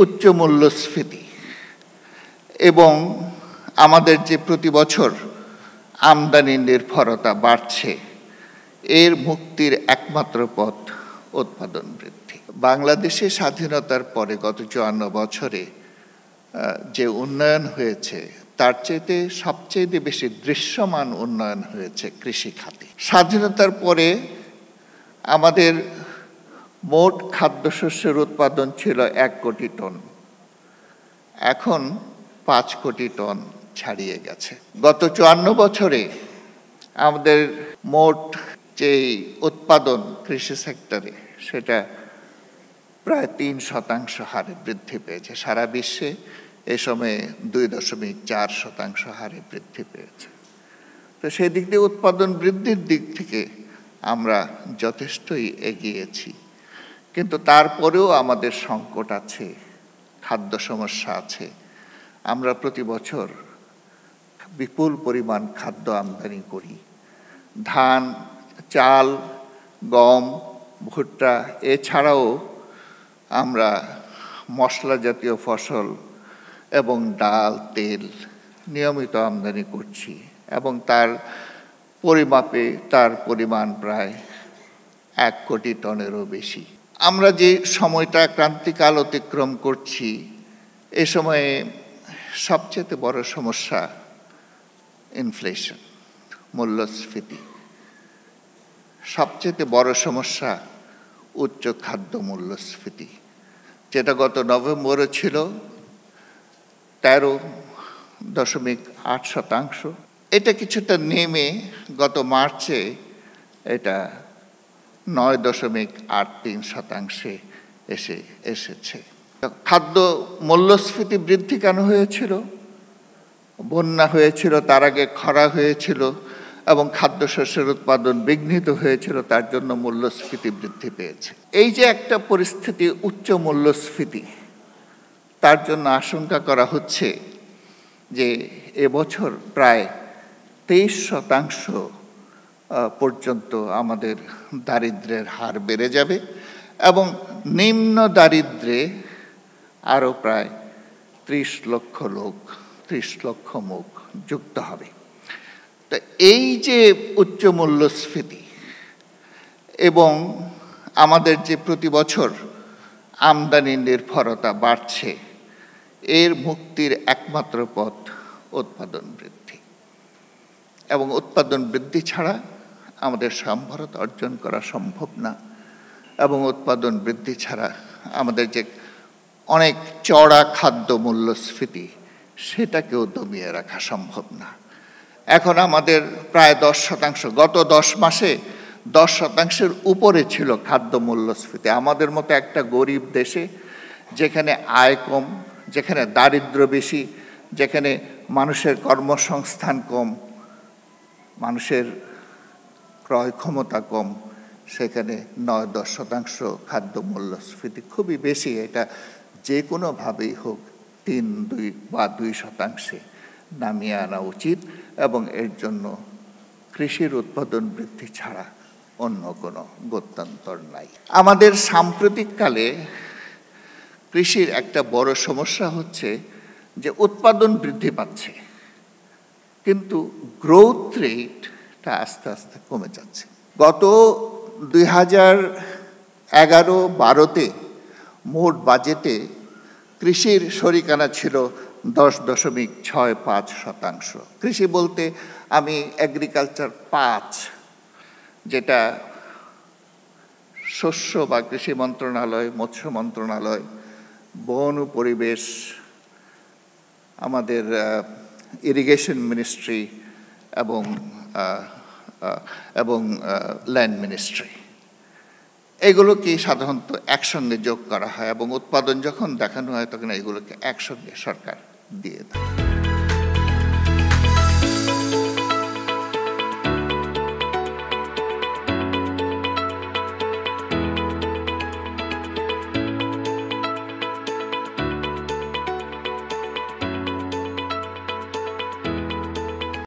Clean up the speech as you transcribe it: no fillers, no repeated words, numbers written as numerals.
উচ্চ মূল্যস্ফীতি এবং আমাদের যে প্রতি বছর আমদানি নির্ভরতা বাড়ছে, এর মুক্তির একমাত্র পথ উৎপাদন বৃদ্ধি। বাংলাদেশে স্বাধীনতার পরে গত ৫৪ বছরে যে উন্নয়ন হয়েছে, তার চেয়ে সবচেয়ে বেশি দৃশ্যমান উন্নয়ন হয়েছে কৃষি খাতে। স্বাধীনতার পরে আমাদের মোট খাদ্যশস্যের উৎপাদন ছিল ১ কোটি টন, এখন ৫ কোটি টন ছাড়িয়ে গেছে। গত ৫৪ বছরে আমাদের মোট যেই উৎপাদন কৃষি সেক্টরে, সেটা প্রায় ৩% হারে বৃদ্ধি পেয়েছে। সারা বিশ্বে এ সময়ে ২.৪% হারে বৃদ্ধি পেয়েছে। তো সেই দিক দিয়ে উৎপাদন বৃদ্ধির দিক থেকে আমরা যথেষ্টই এগিয়েছি, কিন্তু তারপরেও আমাদের সংকট আছে, খাদ্য সমস্যা আছে। আমরা প্রতি বছর বিপুল পরিমাণ খাদ্য আমদানি করি। ধান, চাল, গম, ভুট্টা এছাড়াও আমরা মশলা জাতীয় ফসল এবং ডাল, তেল নিয়মিত আমদানি করছি এবং তার পরিমাপে তার পরিমাণ প্রায় ১ কোটি টনেরও বেশি। আমরা যে সময়টা ক্রান্তিকাল অতিক্রম করছি, এ সময়ে সবচেয়ে বড় সমস্যা ইনফ্লেশন, মূল্যস্ফীতি। সবচেয়ে বড় সমস্যা উচ্চ খাদ্য মূল্যস্ফীতি, যেটা গত নভেম্বরে ছিল ১৩.৮%। এটা কিছুটা নেমে গত মার্চে এটা ৯.৮৩% এসেছে। খাদ্য মূল্যস্ফীতি বৃদ্ধি কেন হয়েছিল? বন্যা হয়েছিল, তার আগে খরা হয়েছিল এবং খাদ্যশস্যের উৎপাদন বিঘ্নিত হয়েছিল, তার জন্য মূল্যস্ফীতি বৃদ্ধি পেয়েছে। এই যে একটা পরিস্থিতি, উচ্চ মূল্যস্ফীতি, তার জন্য আশঙ্কা করা হচ্ছে যে এবছর প্রায় ২৩% পর্যন্ত আমাদের দারিদ্র্যের হার বেড়ে যাবে এবং নিম্ন দারিদ্র্যে আরও প্রায় ৩০ লক্ষ লোক, ৩০ লক্ষ মুখ যুক্ত হবে। তো এই যে উচ্চ মূল্যস্ফীতি এবং আমাদের যে প্রতি বছর আমদানি নির্ভরতা বাড়ছে, এর মুক্তির একমাত্র পথ উৎপাদন বৃদ্ধি। এবং উৎপাদন বৃদ্ধি ছাড়া আমাদের সাম্যতা অর্জন করা সম্ভব না, এবং উৎপাদন বৃদ্ধি ছাড়া আমাদের যে অনেক চড়া খাদ্য মূল্যস্ফীতি, সেটাকেও দমিয়ে রাখা সম্ভব না। এখন আমাদের প্রায় ১০%, গত ১০ মাসে ১০%-এর উপরে ছিল খাদ্য মূল্যস্ফীতি। আমাদের মতো একটা গরিব দেশে, যেখানে আয় কম, যেখানে দারিদ্র্য বেশি, যেখানে মানুষের কর্মসংস্থান কম, মানুষের ক্রয় ক্ষমতা কম, সেখানে ৯-১০% খাদ্য মূল্যস্ফীতি খুবই বেশি। এটা যে কোনোভাবেই হোক ৩-২ বা ২% নামিয়ে আনা উচিত এবং এর জন্য কৃষির উৎপাদন বৃদ্ধি ছাড়া অন্য কোনো গত্যন্তর নাই। আমাদের সাম্প্রতিককালে কৃষির একটা বড় সমস্যা হচ্ছে যে উৎপাদন বৃদ্ধি পাচ্ছে, কিন্তু গ্রোথ রেটটা আস্তে আস্তে কমে যাচ্ছে। গত ২০১১-১২-তে মোট বাজেটে কৃষির শরিকানা ছিল ১০.৬৫%। কৃষি বলতে আমি এগ্রিকালচার ৫, যেটা শস্য বা কৃষি মন্ত্রণালয়, মৎস্য মন্ত্রণালয়, বন ও পরিবেশ, আমাদের ইরিগেশন মিনিস্ট্রি এবং ল্যান্ড মিনিস্ট্রি, এগুলোকে সাধারণত একসঙ্গে যোগ করা হয় এবং উৎপাদন যখন দেখানো হয় তখন এগুলোকে একসঙ্গে সরকার দিয়ে দেয়।